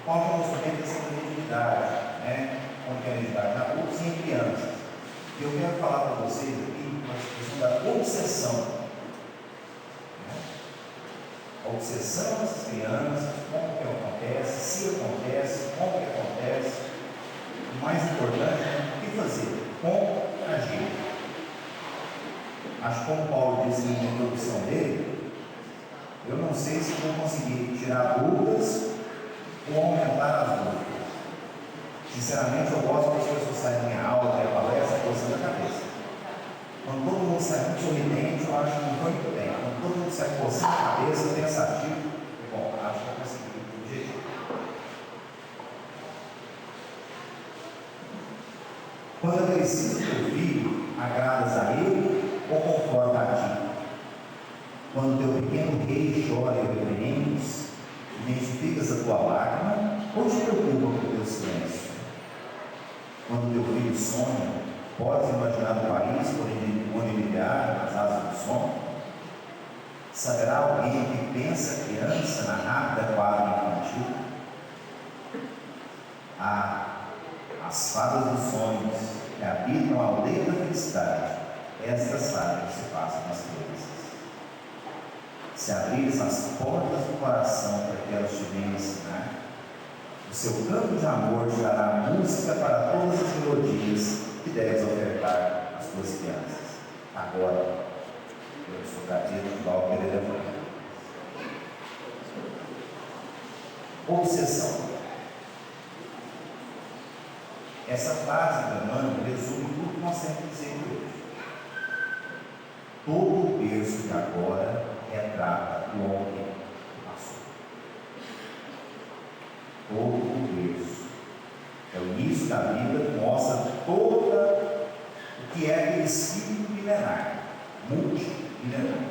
Paulo mostrou bem a questão da mediunidade, né? Como que é a mediunidade na adultos e em crianças. E eu quero falar para vocês aqui a questão da obsessão. Né? A obsessão dessas crianças, como que acontece, se acontece, como que acontece. O mais importante é o que fazer, como agir. Acho que como Paulo disse na introdução dele, eu não sei se vou conseguir tirar dúvidas ou aumentar as dúvidas. Sinceramente, eu gosto que as pessoas saem da minha aula, da minha palestra, coçando a cabeça. Quando todo mundo sai muito sorridente, eu acho que não foi muito bem. Quando todo mundo sai coçando a cabeça, pensativo, bom, acho que eu consegui o objetivo. Quando é preciso teu filho, agradas a ele ou conforta a ti? Quando teu pequeno rei chora e repreende-os, identificas a tua lágrima ou te preocupa com o teu silêncio? Quando teu filho sonha, podes imaginar o país onde ele viaja nas asas do sono? Saberá alguém que pensa a criança na rápida quadra infantil? As fadas dos sonhos que habitam a aldeia da felicidade, estas sabem que se passam nas crianças. Se abrires as portas do coração para que elas te venham ensinar, o seu canto de amor te dará música para todas as melodias que deves ofertar às tuas crianças. Agora, eu sou Catino de Paulo Pereira. Obsessão. Essa frase da Emmanuel resume tudo que nós temos que dizer hoje. Todo o berço de agora retrata o ontem que passou. Todo o berço. É o início da vida, mostra toda o que é aquele espírito milenar, multimilenar.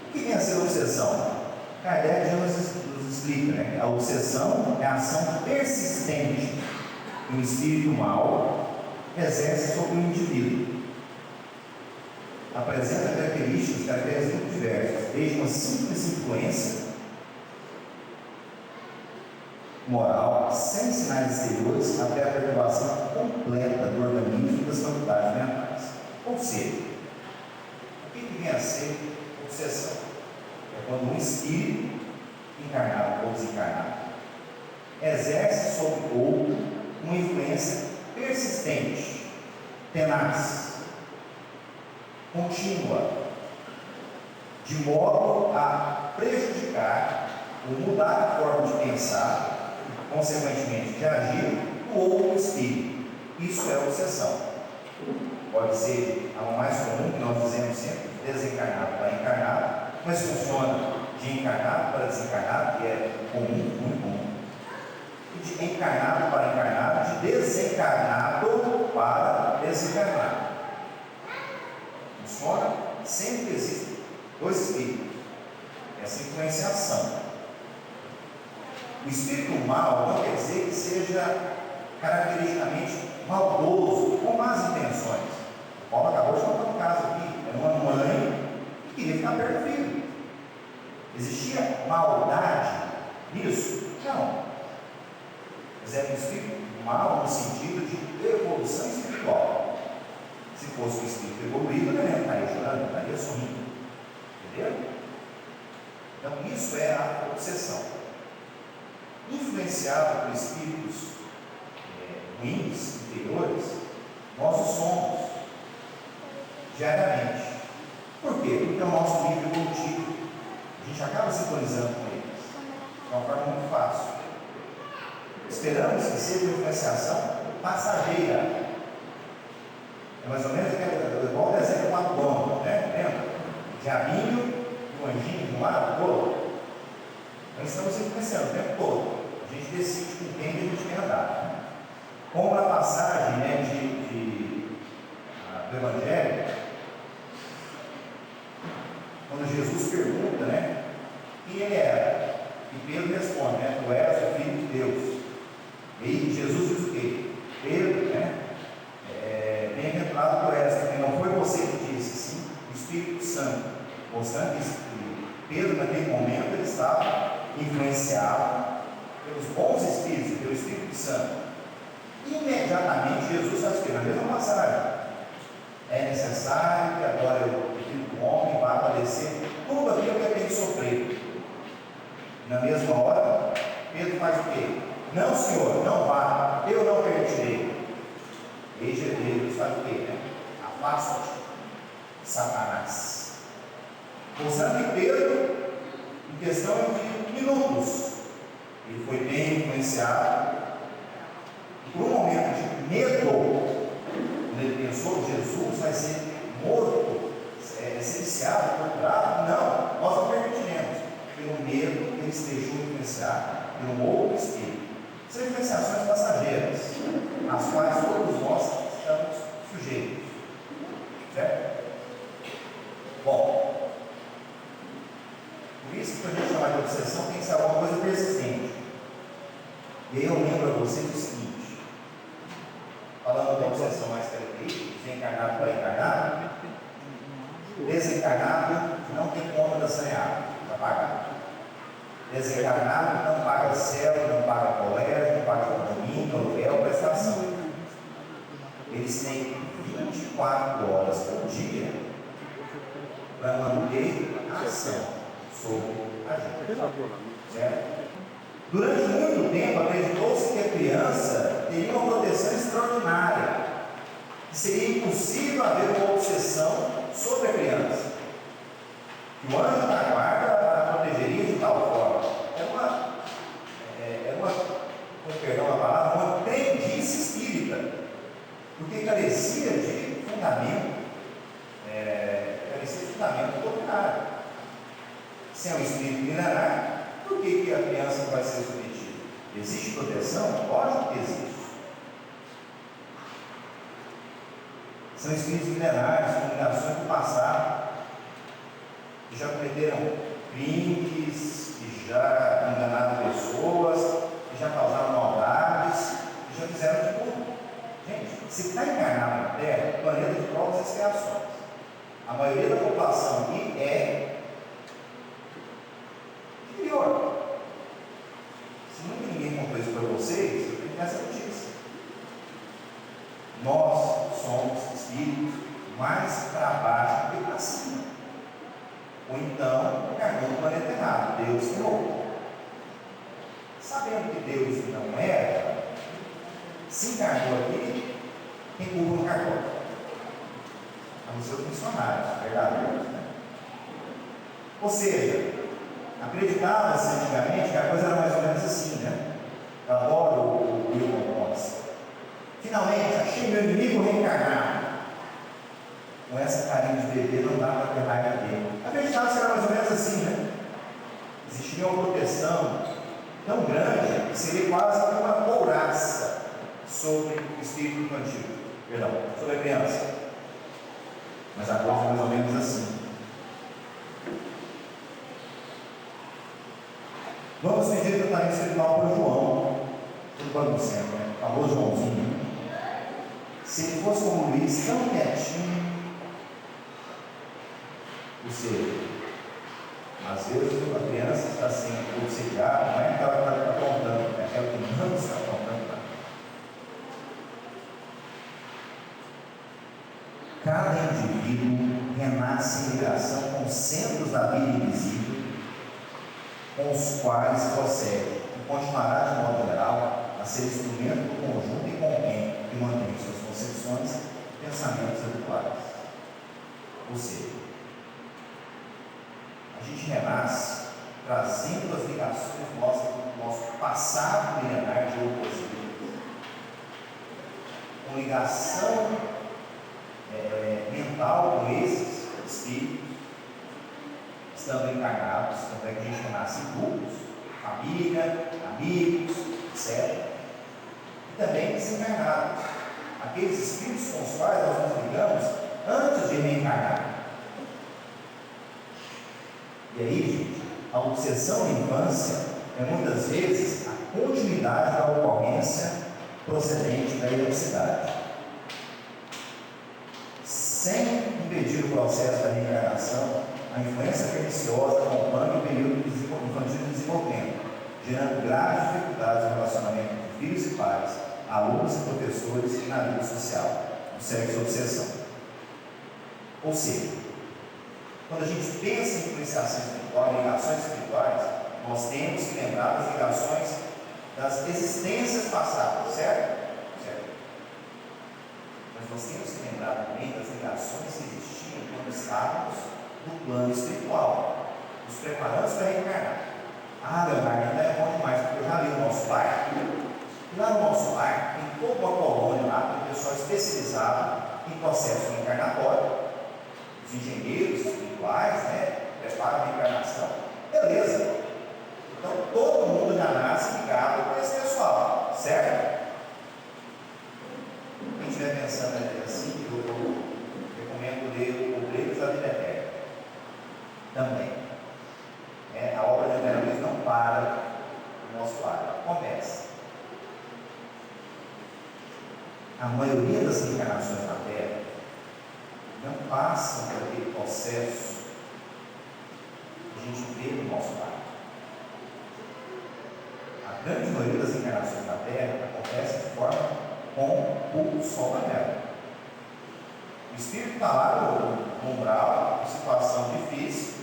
O que vem a ser a obsessão? Kardec já nos explica, né? A obsessão é a ação persistente que o espírito mau exerce sobre o indivíduo. Apresenta características muito diversas, desde uma simples influência moral, sem sinais exteriores, até a perturbação completa do organismo e das faculdades mentais. Ou seja, o que vem a ser obsessão? É quando um espírito, encarnado ou desencarnado, exerce sobre o outro uma influência persistente, tenaz, contínua, de modo a prejudicar ou mudar a forma de pensar, consequentemente de agir, do outro espírito. Isso é obsessão. Pode ser a mais comum, que nós dizemos sempre, de desencarnado para encarnado, mas funciona de encarnado para desencarnado, que é comum, muito comum, e de encarnado para encarnado, de desencarnado para desencarnado. Funciona? Sempre existe dois espíritos. Essa influenciação. O espírito mal não quer dizer que seja caracteristicamente maldoso, com más intenções. O Paulo acabou de contar um caso aqui. É uma mãe que queria ficar perto do filho. Existia maldade nisso? Não. Mas é um espírito mal no sentido de evolução espiritual. Se fosse um espírito evoluído, não ia estaria chorando, estaria sorrindo. Entendeu? Então, isso é a obsessão. Influenciado por espíritos ruins, inferiores, nós o somos diariamente. Por quê? Porque é o nosso nível evolutivo. A gente acaba sintonizando com eles. De uma forma muito fácil. Esperamos que seja uma influenciação passageira. É mais ou menos igual o desenho do Mato Grosso, né? Lembra? Diabinho e o anjinho de um lado, do outro. Nós estamos influenciando o tempo todo. A gente decide com quem a gente quer andar. Como na passagem, né, do Evangelho, quando Jesus pergunta, né, quem ele era, e Pedro responde, né, tu és o Filho de Deus. E Jesus diz o quê? Pedro, né, bem-aventurado tu és, porque não foi você que disse, sim, o Espírito Santo, mostrando que Pedro naquele momento ele estava influenciado Santo. Imediatamente Jesus faz o quê? Na mesma passagem. É necessário que agora o Filho do Homem vá padecer tudo aquilo que ele tem que sofrer. Na mesma hora, Pedro faz o quê? Não, Senhor, não vá, eu não permitirei. Eis Deus faz o quê? Afasta-te, Satanás. Mostrando que Pedro, em questão de minutos, ele foi bem influenciado. E por um momento de medo, quando ele pensou que Jesus vai ser morto, sentenciado, torturado, não, nós não permitiremos. Pelo medo, ele se deixou influenciar por um outro espírito. São influenciações passageiras, às quais todos nós estamos sujeitos. Certo? Bom, por isso que a gente chama de obsessão tem que ser alguma coisa persistente. E aí eu lembro a vocês o seguinte, falando da obsessão mais característica, desencarnado para encarnado, desencarnado não tem conta da saneada para pagar. Desencarnado não paga céu, não paga colégio, não paga condomínio, aluguel, prestação. Eles têm 24 horas por dia para manter a ação sobre a gente. Certo? Durante muito tempo acreditou-se que a criança teria uma proteção extraordinária, que seria impossível haver uma obsessão sobre a criança, que o anjo da guarda a protegeria de tal forma. Com perdão da palavra, uma crendice espírita, porque carecia de fundamento, doutrinário. Se é um espírito milenar, por que a criança não vai ser submetida? Existe proteção? Lógico que existe. São espíritos milenares, com ligações do passado, que já cometeram crimes, que já enganaram pessoas, que já causaram maldades, que já fizeram de tudo. Gente, se está encarnado na Terra, planeta de provas e expiações. A maioria da população aqui é inferior. Se nunca ninguém contou isso para vocês, eu tenho que dar essa notícia. Nós somos espíritos mais para baixo do que para cima. Ou então, encarnou no planeta errado, Deus criou. Sabendo que Deus não era, se encarnou aqui, tem culpa no cartório. A não ser os funcionários, verdade? Né? Ou seja, acreditava-se antigamente que a coisa era mais ou menos assim, né? Eu adoro o Wilton Ponce. Finalmente, achei meu inimigo reencarnado. Com essa carinha de bebê não dá para ter raiva dele. Acreditava-se que era mais ou menos assim, né? Existia uma proteção tão grande que seria quase uma couraça sobre o espírito infantil, perdão, sobre a criança. Mas a coisa é mais ou menos assim. Vamos pedir tratamento espiritual para João, do Banco Centro, né? O famoso Joãozinho. Se ele fosse como Luiz, tão quietinho, ou seja, às vezes a criança está sendo obsediada, não é aquela que está apontando, é aquela que não está apontando. Cada indivíduo renasce em ligação com os centros da vida invisível, com os quais procede e continuará de modo geral a ser instrumento do conjunto e com quem que mantém suas concepções e pensamentos habituais. Ou seja, a gente renasce trazendo as ligações do nosso passado milenar de oposição, com ligação mental com esses espíritos, estando encarnados, tanto é que a gente renasce em grupos, família, amigos, etc. E também desencarnados, aqueles espíritos com os quais nós nos ligamos antes de reencarnar. E aí, gente, a obsessão na infância é muitas vezes a continuidade da ocorrência procedente da eletricidade. Sem impedir o processo da reencarnação, a influência perniciosa acompanha o período infantil de desenvolvimento, gerando graves dificuldades no relacionamento entre filhos e pais, alunos e professores e na vida social, no sexo e obsessão. Ou seja, quando a gente pensa em influenciação espiritual, em ligações espirituais, nós temos que lembrar das ligações das existências passadas, certo? Certo. Mas nós temos que lembrar também das ligações que existiam quando estávamos no plano espiritual, nos preparando para reencarnar. Ah, Leonardo, ainda é bom demais, porque eu já li o nosso lar. E lá no nosso lar, tem toda uma colônia lá, tem pessoal especializado em processo reencarnatório, os engenheiros espirituais, né, preparam a reencarnação. Beleza. Então todo mundo já nasce ligado com esse pessoal, certo? Quem estiver pensando assim, eu recomendo ler o Obreiros da Vida Eterna. Também. A obra de André Luiz não para no nosso lar, começa. A maioria das reencarnações na Terra não passam por aquele processo que a gente vê no nosso lar. A grande maioria das reencarnações na Terra acontece de forma com o sol da terra. O espírito está lá no umbral, em situação difícil,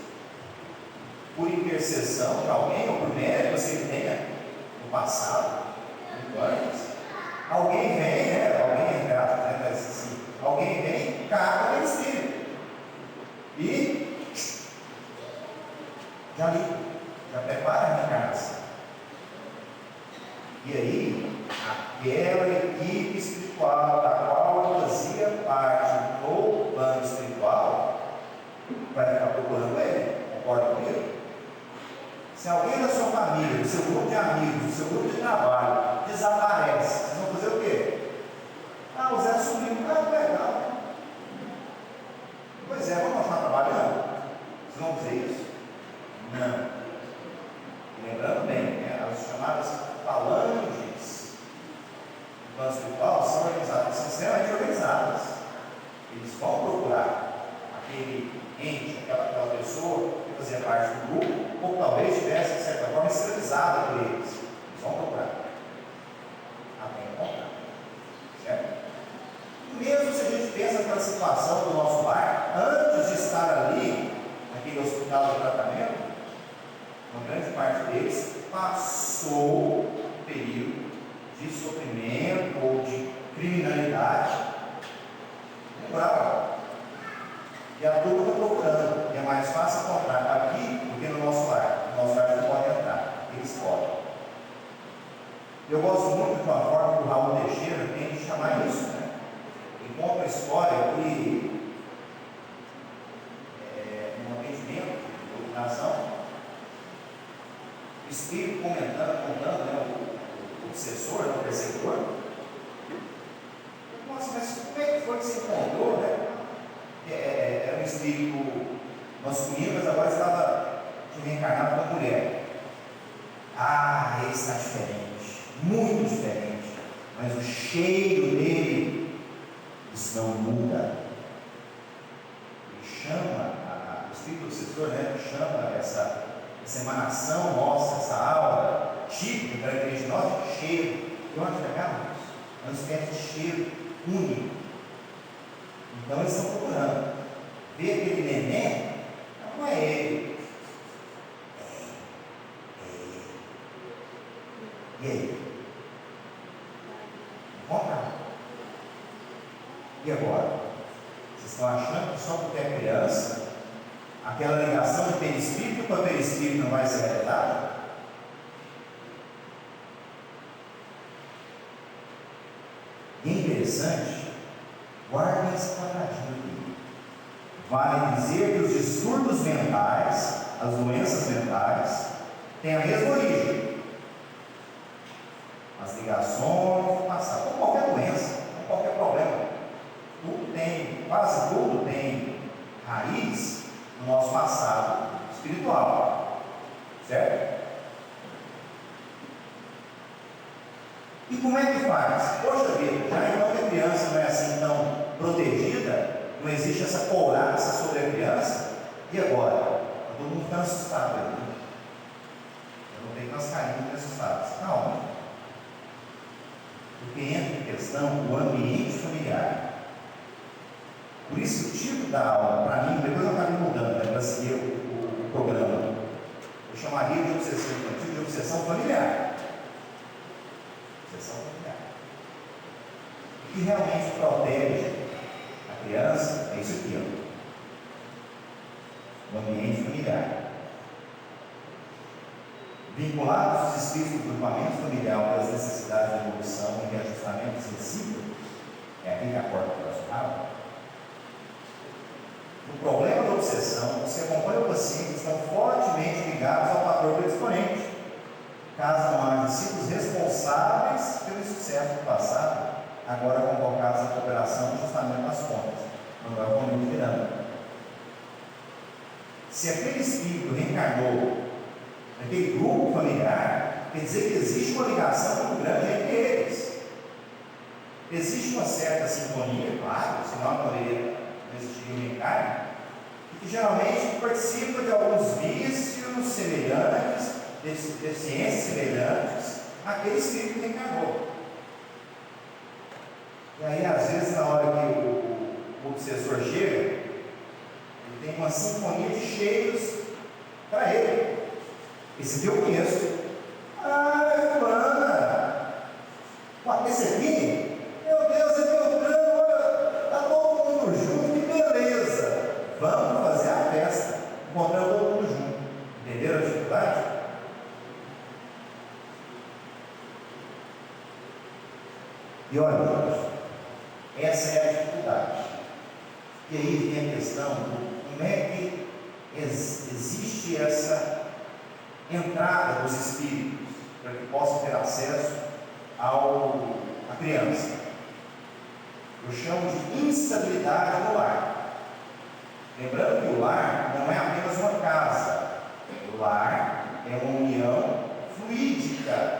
por intercessão de alguém, ou por mérito que ele tenha no passado, muito antes, alguém vem, alguém é grato, mas assim, alguém vem, caga no espírito e já prepara a reencarnação. E aí, aquela equipe espiritual da qual eu fazia parte no plano espiritual vai ficar procurando ele, concorda comigo? Se alguém da sua família, do seu grupo de amigos, do seu grupo de trabalho desaparece, vocês vão fazer o quê? Ah, o Zé sumiu. Ah, legal. Pois é, vamos continuar trabalhando? Vocês vão dizer isso? Não. Lembrando bem, as chamadas falanges do plano espiritual são organizadas, são extremamente organizadas. Eles vão procurar aquele ente, aquela pessoa que fazia parte do grupo, ou talvez estivesse, de certa forma, escravizada por eles. Eles vão procurar. Até encontrar. Certo? Mesmo se a gente pensa naquela situação do nosso lar, antes de estar ali, naquele hospital de tratamento, uma grande parte deles passou um período de sofrimento ou de criminalidade. Lembrava? E a turma está procurando. E é mais fácil encontrar aqui do que no nosso lar. No nosso lar eles não podem entrar. Eles podem. Eu gosto muito de uma forma que o Raul Teixeira tem de chamar isso, né? Ele conta a história que no atendimento de iluminação, o espírito contando, o obsessor, o perseguidor. Nossa, mas como é que foi que você encontrou, né? Era um espírito masculino, mas agora estava reencarnado com a mulher. Ah, ele está diferente, muito diferente, mas o cheiro dele, isso não muda. Ele chama, o espírito obsessor, né, chama essa emanação nossa, essa aura típica, característica nossa, de cheiro. E onde pegamos? Uma espécie de cheiro único. Então eles estão procurando ver aquele neném, não é ele. E aí? Encontraram. E agora? Vocês estão achando que só porque é criança, aquela ligação de perispírito com a perispírito não vai ser realizada? E é interessante, guardem esse quadradinho aqui. Vale dizer que os distúrbios mentais, as doenças mentais, têm a mesma origem. As ligações do passado, ou qualquer doença, ou qualquer problema. Tudo tem, quase tudo tem raiz no nosso passado espiritual. Certo? E como é que faz? Poxa vida, já enquanto a criança não é assim tão protegida, não existe essa couraça sobre a criança, e agora? Está todo mundo ficando assustado aqui. Eu não tenho umas carinhas assustadas. Calma. porque entra em questão o ambiente familiar. Por isso, o título da aula, para mim, depois eu acabei mudando, né, para seguir o programa, eu chamaria de obsessão infantil de obsessão familiar. Obsessão familiar. O que realmente protege a criança é isso aqui, ó, o ambiente familiar. Vinculados os espíritos do grupamento familiar pelas necessidades de evolução e reajustamento sensível, é aqui que acorda o relacionado. O problema da obsessão, você acompanha o paciente, estão fortemente ligados ao fator predisponente. Caso não haja sido responsáveis pelo sucesso do passado, agora convocados à cooperação e ajustamento das contas. Não é o momento virando. Se aquele espírito reencarnou naquele grupo familiar, quer dizer que existe uma ligação muito grande entre eles. Existe uma certa sintonia, claro, senão não poderia existir um reencarne, e que geralmente participa de alguns vícios semelhantes, deficiências semelhantes àquele espírito que reencarnou. E aí, às vezes, na hora que o obsessor chega, ele tem uma sinfonia de cheiros para ele. Esse que eu conheço. Ah, fulana! Esse aqui? Meu Deus, é Beltrano! Está todo mundo junto, que beleza! Vamos fazer a festa. Encontramos todo mundo junto. Entenderam a dificuldade? E olha, essa é a dificuldade. E aí vem a questão do como é que existe essa entrada dos espíritos para que possam ter acesso à criança. Eu chamo de instabilidade no lar. Lembrando que o lar não é apenas uma casa. O lar é uma união fluídica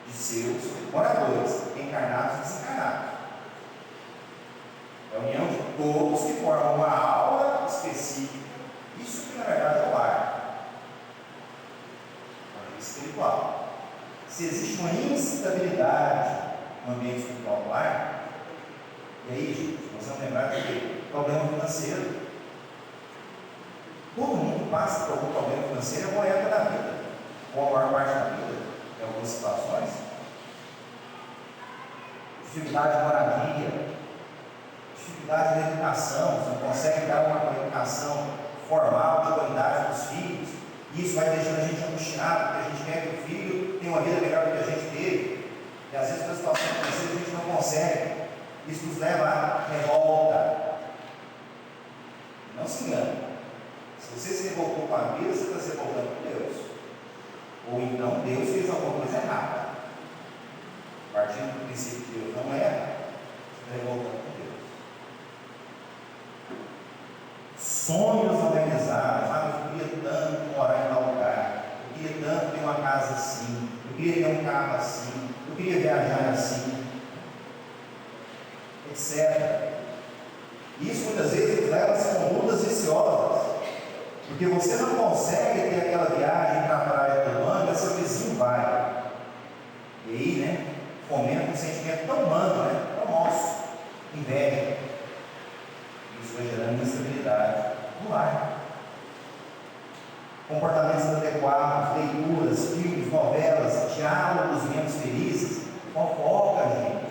de seus moradores, encarnados e desencarnados. É a união de todos que formam uma aula específica. Isso que na verdade é o lar espiritual. Se existe uma instabilidade no ambiente espiritual do lar, e aí, gente, nós vamos lembrar que problema financeiro. Todo mundo passa por algum problema financeiro em alguma época da vida, ou a maior parte da vida, em algumas situações. Dificuldade de moradia, dificuldade de educação, você não consegue dar uma educação formal de qualidade para os filhos. Isso vai deixando a gente angustiado, porque a gente quer que o filho tenha uma vida melhor do que a gente teve. E às vezes, na situação financeira, a gente não consegue. Isso nos leva à revolta. Não se engane. Se você se revoltou com a vida, você está se revoltando com Deus. Ou então, Deus fez alguma coisa errada. Partindo do princípio que Deus não erra, você está revoltando com Deus. Sonhos organizados. Eu queria tanto morar em tal lugar, eu queria tanto ter uma casa assim, eu queria ter um carro assim, eu queria viajar assim, etc. Isso muitas vezes leva a condutas viciosas, porque você não consegue ter aquela viagem para a praia do Manga, seu vizinho vai. E aí, né, fomenta um sentimento tão humano, né, tão nosso, inveja. Isso vai gerando instabilidade no lar. Comportamentos inadequados, leituras, filmes, novelas, diálogos menos felizes, fofoca, gente.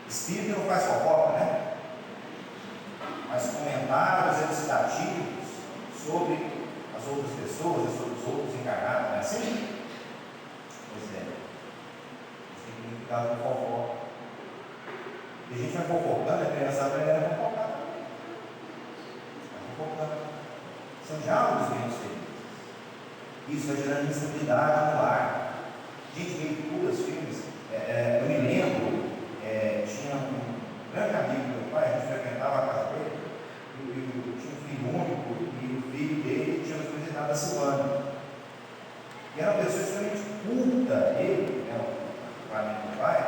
Espírito não faz fofoca, né? Mas comentários elucidativos sobre as outras pessoas e sobre os outros encarnados, não é assim? Pois é. A gente tem que ficar com fofoca. E a gente vai fofocando, a criança aprende a fofocar. Vai fofocando. São diálogos menos felizes. Isso vai gerando instabilidade no lar. Gente, leituras, filmes. Eu me lembro, tinha um grande amigo do meu pai, a gente frequentava a casa dele, e tinha um filho único, e o filho dele tinha uma idade da Silvana. E era uma pessoa extremamente culta, ele, o pai do meu pai.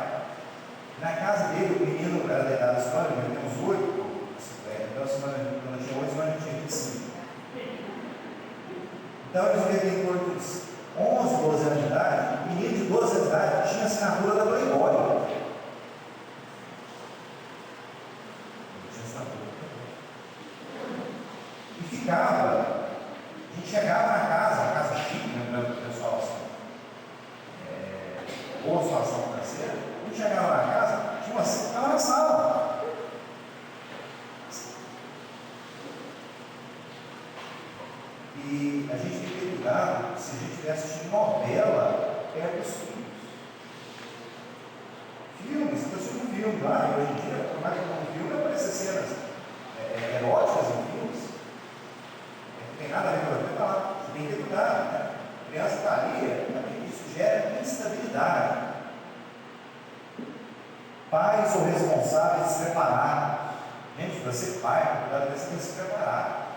Na casa dele, o menino era da idade da Silvana, ele tem uns 8, então a Silvana, quando eu tinha 8, a Silvana tinha 25. Então eles viviam em torno dos 11, 12 anos de idade. O menino de 12 anos de idade tinha assinatura da Playboy. E ficava, a gente chegava na casa chique, né, para o pessoal assim, boa situação financeira, a gente chegava na casa, tinha uma cena, ficava na sala. E a gente tem que ter cuidado se a gente estiver assistindo novela perto dos filhos. Filmes, eu assisti um filme lá, e hoje em dia, por mais que um filme, aparecem cenas eróticas em filmes. Não tem nada a ver com a vida, tá lá. Você tem que ter cuidado, né? A criança está ali, isso gera instabilidade. Pais ou responsáveis despreparados. Gente, para ser pai, você tem que se preparar.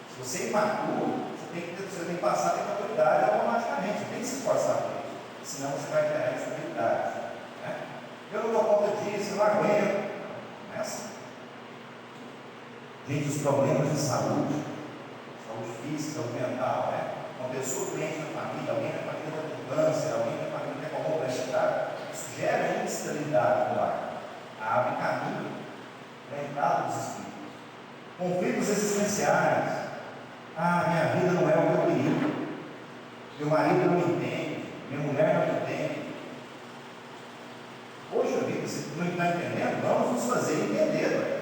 Se você é imaturo, você tem que passar a ter maturidade automaticamente, você tem que se esforçar por isso, senão você vai gerar instabilidade. Né? Eu não dou conta disso, eu não aguento. Não é assim. Gente, os problemas de saúde física, saúde mental, né? Uma pessoa doente na família, alguém na família com câncer, alguém na família que é com obesidade, isso gera instabilidade no lar, abre caminho para a entrada dos espíritos. Conflitos existenciais. Minha vida não é o que eu queria, meu marido não me entende, minha mulher não me entende. Poxa vida, você não está entendendo? Vamos nos fazer entender.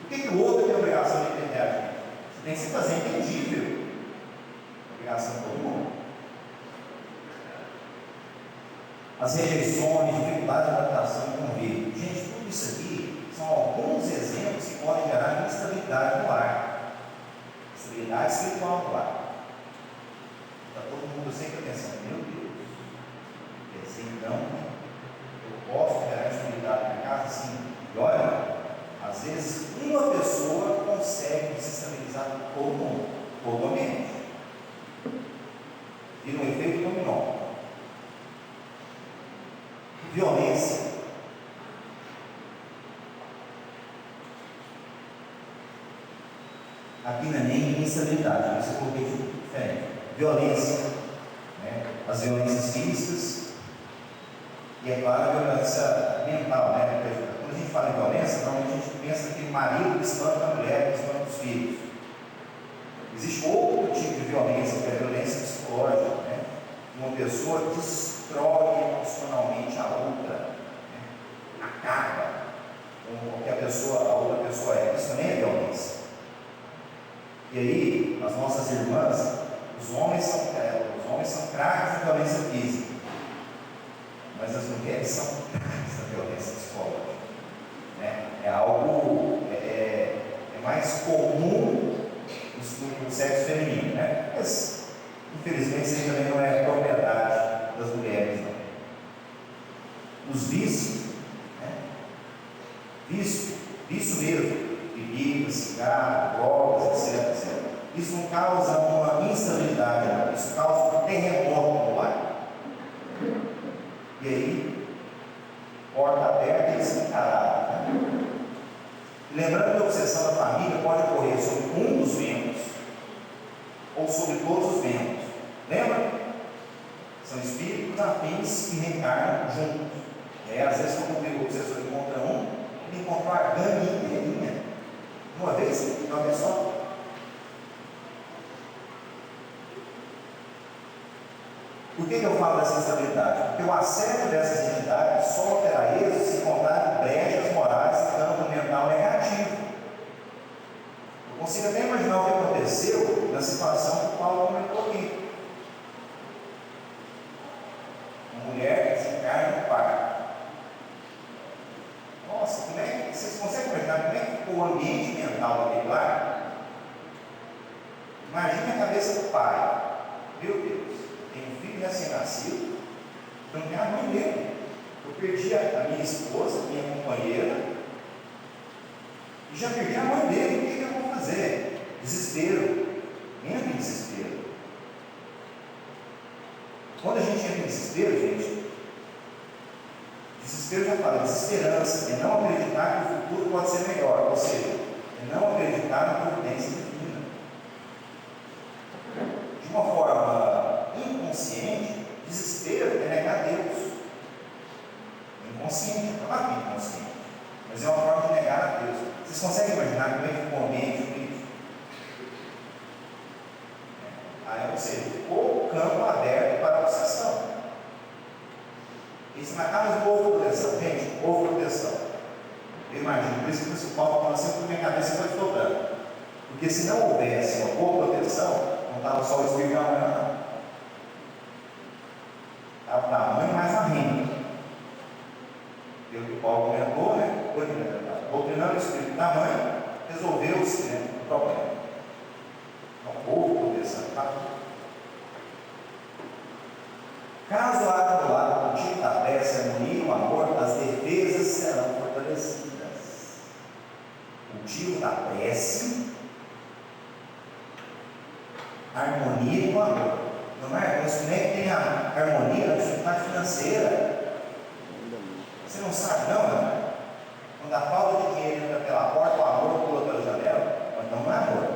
Por que o outro tem a obrigação de entender a gente? Você tem que se fazer entendível. Obrigação de todo mundo. As rejeições, dificuldade de adaptação e convívio. Gente, tudo isso aqui são alguns exemplos que podem gerar instabilidade no lar. Instabilidade espiritual no lar. Está todo mundo sempre pensando, meu Deus, quer dizer, então, eu posso gerar instabilidade na minha casa? Sim. E olha, às vezes uma pessoa consegue desestabilizar todo mundo, todo o ambiente. E no efeito dominó. Violência. Aqui não é nem instabilidade, isso eu coloquei diferente. Violência, né? As violências físicas e, é claro, a violência mental, né? Quando a gente fala em violência, normalmente a gente pensa que o marido que espanta a mulher, que espanta os filhos. Existe outro tipo de violência, que é a violência psicológica, né? Uma pessoa destrói emocionalmente a outra, né? Acaba com o que a outra pessoa é. Isso também é violência. E aí, as nossas irmãs, os homens são craques da violência física, mas as mulheres são craques da violência psicológica. Né? É algo mais comum no sexo feminino, né? Mas, infelizmente, isso também não é propriedade das mulheres, não. Os vícios, né? Vício mesmo. Bebida, cigarro, drogas, etc. Isso não causa uma instabilidade, não. Isso causa um terremoto no lar. E aí, porta aberta e escancarada. Né? Lembrando que a obsessão da família pode ocorrer sobre um dos membros ou sobre todos os membros. Lembra? São espíritos afins que reencarnam juntos. Às vezes, quando o obsessor encontra um, ele encontrou a gangue inteirinha. Uma vez só. Por que eu falo dessa instabilidade? Porque o assédio dessas entidades só terá êxito se contar brechas morais e campo mental negativo. Eu consigo até imaginar o que aconteceu na situação que o Paulo comentou aqui. Uma mulher que se encarna no parque. Nossa, vocês conseguem imaginar como é que ficou o ambiente mental daquele lar? Imagine a cabeça do pai. Meu Deus, tem um filho recém-nascido, não tem a mãe dele. Eu perdi a minha esposa, minha companheira, e já perdi a mãe dele. O que eu vou fazer? Desespero. Entra em desespero. Quando a gente entra em desespero, gente, desespero já fala, desesperança, é não acreditar que o futuro pode ser melhor, ou seja, é não acreditar na providência divina. De uma forma inconsciente, desespero é negar Deus. Vocês conseguem imaginar como é que ficou o ambiente político? Aí, ou seja, ficou o campo aberto para a obsessão. Isso mas houve proteção. Gente, houve proteção. Eu imagino, por isso que o principal fala sempre que minha cabeça foi dobrando. Porque se não houvesse uma boa proteção, não estava só o espírito da manhã, não. Estava o tamanho mais a renda. Pelo que o Paulo comentou, né? Doutrinando o espírito da mãe, resolveu-se, né, o problema. Não houve proteção. Tá? Caso haja do lado contigo da prece, a harmonia e o amor, as defesas serão fortalecidas. O cultivo da prece, a harmonia e o amor. Não é? Mas como é que tem a harmonia na dificuldade financeira? Você não sabe, não, né? Quando a falta de dinheiro entra pela porta, o amor pula pela janela. Mas não é amor.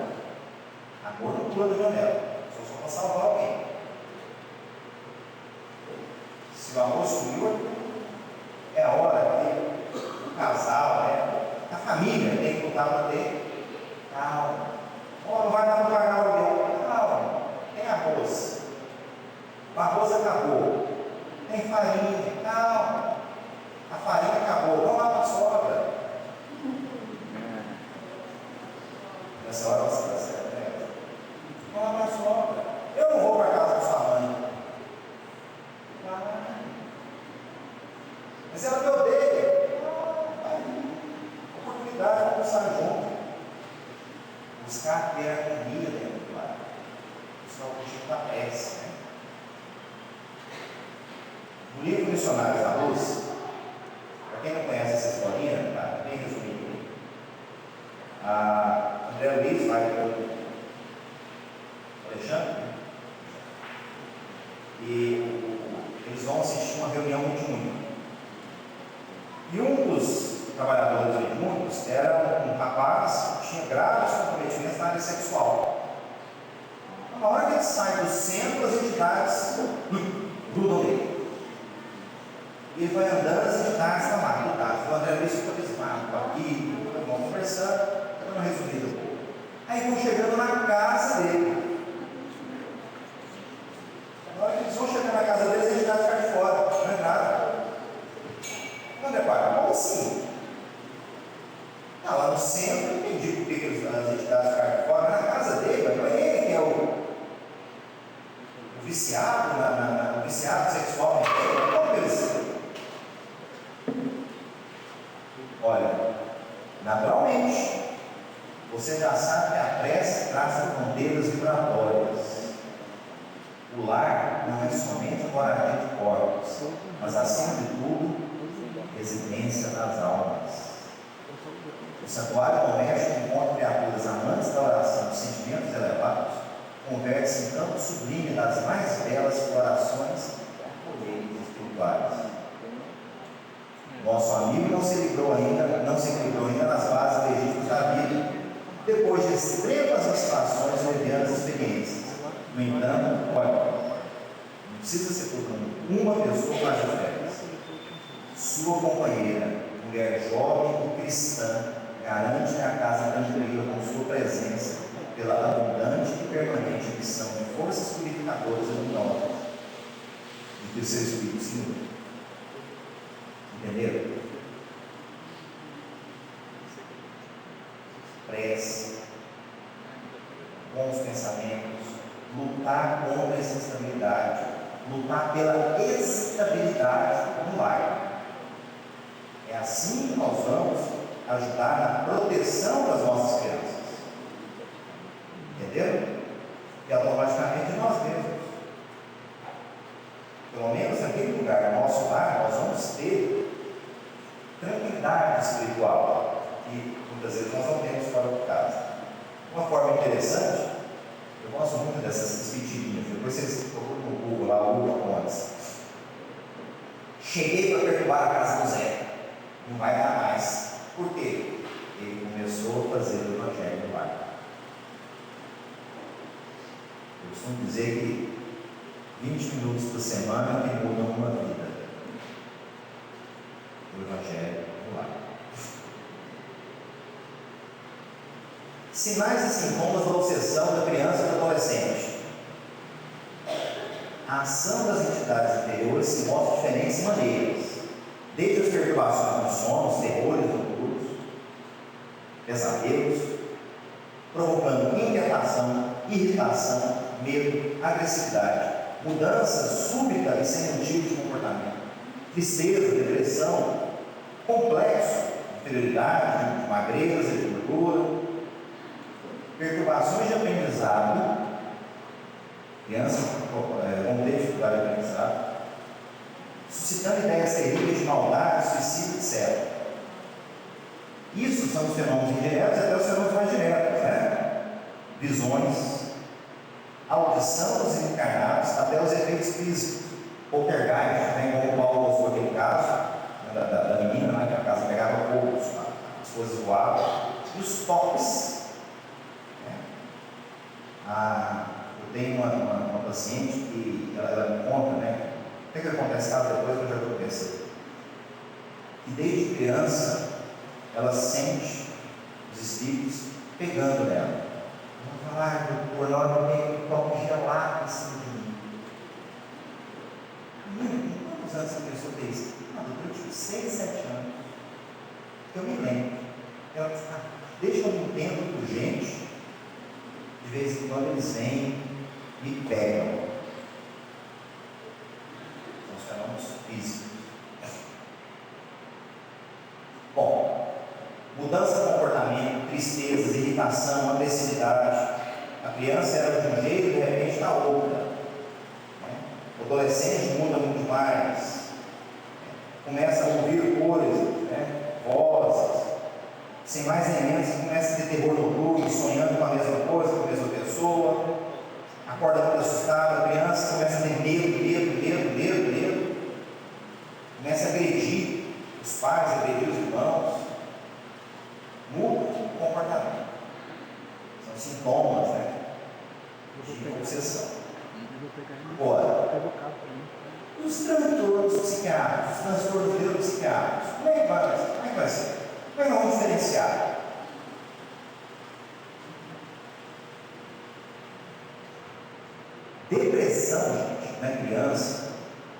Amor não pula da janela. Só para salvar alguém. Se o amor sumiu, é a hora que o casal, né, a família tem que lutar para ter calma. Não vai dar para pagar o aluguel. Calma. Tem arroz. O arroz acabou. Tem farinha. Calma. A farinha acabou. Vamos lá para a sogra. Nessa hora você está certo, né? Vamos lá para a sogra. Eu não vou para a casa da sua mãe. Mas ela me odeia. Oportunidade de almoçar junto. Buscar ter harmonia dentro do lar. Buscar o objetivo da prece. Né? No livro Missionários da Luz, para quem não conhece essa historinha, tá bem resumido. A André Luiz vai para o Alexandre e eles vão assistir uma reunião mediúnica. E um dos trabalhadores mediúnicos era um rapaz que tinha graves comprometimentos na área sexual. Na hora que ele sai do centro, as entidades grudam nele. E ele vai andando, as entidades estão lá, grudadas. O André Luiz ficou desmado aqui, vão conversando, dando uma resumida um pouco. Aí vão chegando na casa dele. Na hora que eles vão chegar na casa dele, as entidades ficam de fora, não é nada. André, pai, como assim? Ah, lá no centro, eu entendi por que as entidades ficaram de fora, mas na casa dele, não é ele que é o viciado, o viciado sexual, como ele assim? Olha, naturalmente, você já sabe que a prece traça fronteiras vibratórias. O lar não é somente moradia de corpos, mas acima de tudo, residência das almas. O santuário doméstico encontra criaturas amantes da oração dos sentimentos elevados, converte-se em campo sublime das mais belas explorações espirituais. Nosso amigo não se equilibrou ainda nas bases legítimas da vida, depois de extremas situações e levianas experiências. No entanto, olha, não precisa ser todo mundo, uma pessoa mais diferente. Sua companheira, mulher jovem e cristã, garante a casa tranquila com sua presença, pela abundante e permanente missão de forças purificadoras e luminosas de que o seu Espírito se nutre. Entenderam? Prece, bons pensamentos, lutar contra essa instabilidade, lutar pela estabilidade do lar. É assim que nós vamos ajudar na proteção das nossas crianças. Entenderam? E automaticamente de nós mesmos. Pelo menos naquele lugar, no nosso lar, nós vamos ter tranquilidade espiritual, que muitas vezes nós não temos fora de casa. Uma forma interessante, eu gosto muito dessas mentirinhas, depois vocês procuram no Google lá, o Hugo Pontes. Cheguei para perturbar a casa do Zé. Não vai dar mais. Por quê? Ele começou a fazer o evangelho no lar. Eu costumo dizer que 20 minutos por semana que mudam uma vida. O evangelho no lar. Sinais e sintomas da obsessão da criança e do adolescente. A ação das entidades interiores se mostra de diferentes maneiras, desde as perturbações do sono, os terrores noturnos, pesadelos, provocando inquietação, irritação, medo, agressividade, mudança súbita e sem motivo de comportamento, tristeza, depressão, complexo, inferioridade, de magreza, de gordura, perturbações de aprendizado, criança com dificuldade de aprendizado, suscitando ideias terríveis de maldade, suicídio, etc. Isso são os fenômenos indiretos e até os fenômenos mais diretos, né? Visões, audição dos encarnados, até os efeitos físicos, poltergeist, né? Como o Paulo mostrou aquele caso da menina, né? Que a casa pegava poucos, as coisas voavam, e os toques. Eu tenho uma paciente que ela me conta, né? O que acontece caso depois eu já vou conhecer. Que desde criança ela sente os espíritos pegando nela. Ela fala, ai doutor, na hora eu tenho um toque gelado em cima de mim. Menina, com quantos anos essa pessoa tem isso? Doutor, eu tive 6, 7 anos. Eu me lembro. Ela diz, desde que eu me entendo por gente, de vez em quando eles vêm e me pegam. São os fenômenos físicos. Bom, mudança de comportamento, tristezas, irritação, agressividade. A criança era de um jeito e de repente está outra. O adolescente muda muito mais. Começa a ouvir cores, vozes. Sem mais nem menos, começa a ter terror noturno, sonhando com a mesma coisa, com a mesma pessoa, acorda muito assustada, a criança começa a ter medo, começa a agredir os pais, agredir os irmãos, muda o comportamento. São sintomas, de obsessão. Agora, os transtornos psiquiátricos, os transtornos neuropsiquiátricos, como é que vai ser? Como é que nós vamos diferenciar? Depressão, gente, na criança,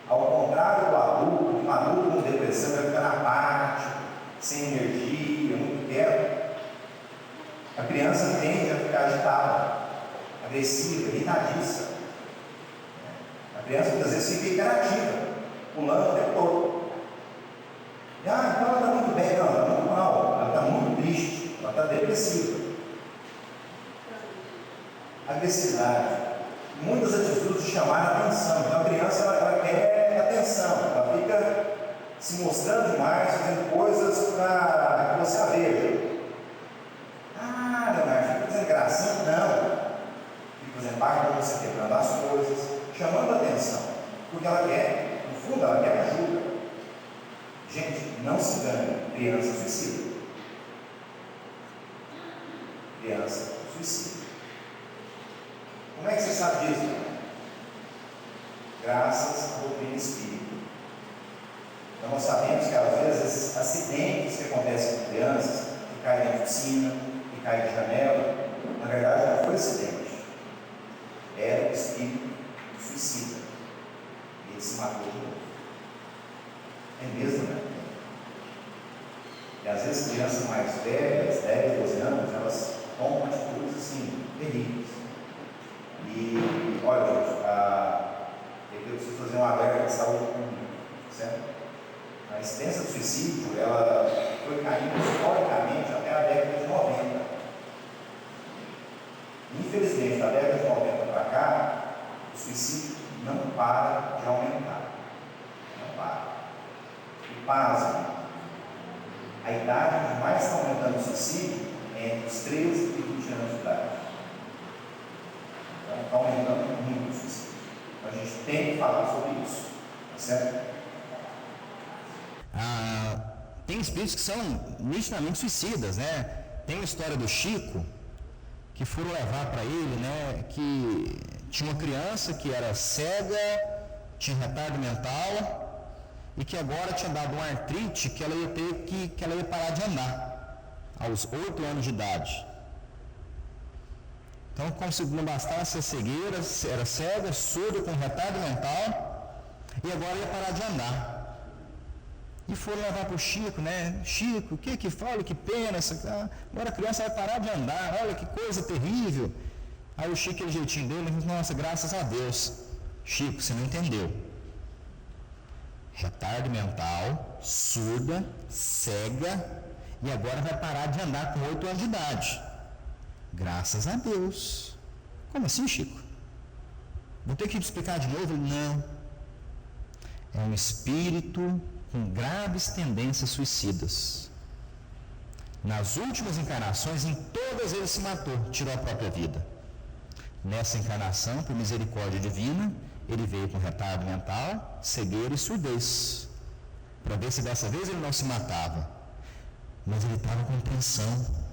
ao contrário do adulto, um adulto com depressão vai ficar apático, sem energia, muito quieto. A criança tende a ficar agitada, agressiva, irritadiça. A criança muitas vezes fica hiperativa, pulando o tempo todo. Então ela está muito bem, não, ela está muito mal, ela está muito triste, ela está depressiva. Agressividade, muitas atitudes de chamar a atenção. Então a criança ela quer atenção, ela fica se mostrando demais, fazendo coisas para que você a veja. Leonardo, fica fazendo gracinha? Não. Fica fazendo bagunça, quebrando as coisas, chamando a atenção, porque ela quer, no fundo, ela quer ajuda. Gente, não se engane, criança suicida. Criança suicida. Como é que você sabe disso? Graças à doutrina espírita. Então nós sabemos que às vezes acidentes que acontecem com crianças, que caem de piscina, que caem de janela, na verdade não foi acidente. Era o espírito suicida. E ele se matou de novo. É mesmo, né? E às vezes crianças mais velhas, 10, 12 anos, elas tomam atitudes assim, terríveis. E olha, gente, eu preciso fazer um alerta de saúde pública, certo? A incidência do suicídio, ela foi caindo historicamente até a década de 90. Infelizmente, da década de 90 para cá, o suicídio não para de aumentar. Não para. E pasme, a idade onde mais está aumentando o suicídio é entre os 13 e 20 anos de idade. Então está aumentando muito o suicídio. Então a gente tem que falar sobre isso, tá certo? Tem espíritos que são nitidamente suicidas, né? Tem uma história do Chico, que foram levar para ele, né? Que tinha uma criança que era cega, tinha retardo mental, e que agora tinha dado uma artrite que ela ia parar de andar aos 8 anos de idade. Então, como se não bastasse a cegueira, era cega, surda, com retardo mental, e agora ia parar de andar. E foram levar para o Chico, né? Chico, o que fala? Que pena, agora a criança vai parar de andar, olha que coisa terrível. Aí o Chico, aquele jeitinho dele, disse, nossa, graças a Deus. Chico, você não entendeu. Retardo mental, surda, cega, e agora vai parar de andar com 8 anos de idade. Graças a Deus. Como assim, Chico? Vou ter que te explicar de novo? Não. É um espírito com graves tendências suicidas. Nas últimas encarnações, em todas ele se matou, tirou a própria vida. Nessa encarnação, por misericórdia divina, ele veio com retardo mental, cegueira e surdez, para ver se dessa vez ele não se matava. Mas ele estava com tensão.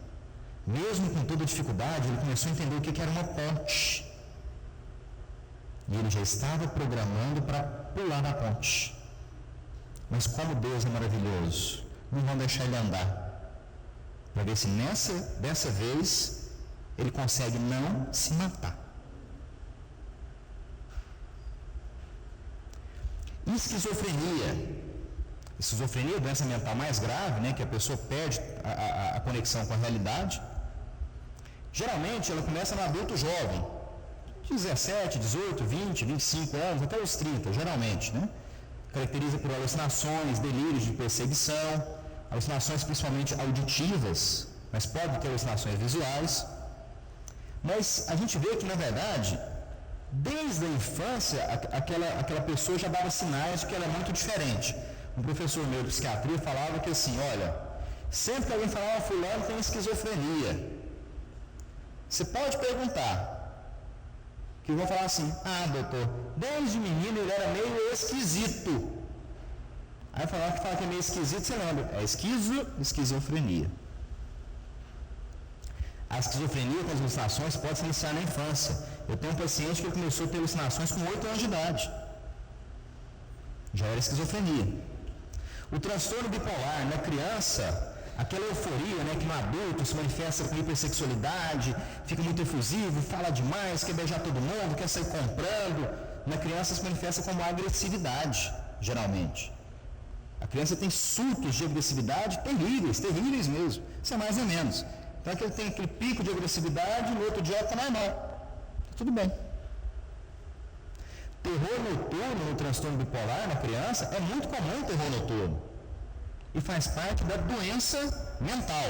Mesmo com toda dificuldade, ele começou a entender o que era uma ponte. E ele já estava programando para pular na ponte. Mas como Deus é maravilhoso, não vão deixar ele andar. Para ver se dessa vez ele consegue não se matar. Esquizofrenia. Esquizofrenia é a doença mental mais grave, né, que a pessoa perde a conexão com a realidade. Geralmente ela começa no adulto jovem, 17, 18, 20, 25 anos, até os 30, geralmente, né? Caracteriza por alucinações, delírios de perseguição, alucinações principalmente auditivas, mas pode ter alucinações visuais. Mas a gente vê que, na verdade, desde a infância, aquela pessoa já dava sinais de que ela é muito diferente. Um professor meu de psiquiatria falava que assim, olha, sempre que alguém falava, fulano tem esquizofrenia, você pode perguntar, que vão falar assim, doutor, desde menino ele era meio esquisito. Aí fala que é meio esquisito, você lembra, é esquizofrenia. A esquizofrenia com as alucinações pode se iniciar na infância. Eu tenho um paciente que começou a ter alucinações com 8 anos de idade. Já era esquizofrenia. O transtorno bipolar na criança, aquela euforia, né, que no adulto se manifesta com hipersexualidade, fica muito efusivo, fala demais, quer beijar todo mundo, quer sair comprando. Na criança se manifesta como agressividade, geralmente. A criança tem surtos de agressividade terríveis, terríveis mesmo. Isso é mais ou menos. Então ele tem aquele pico de agressividade e no outro dia está normal. Tudo bem. Terror noturno no transtorno bipolar na criança é muito comum o terror noturno. E faz parte da doença mental.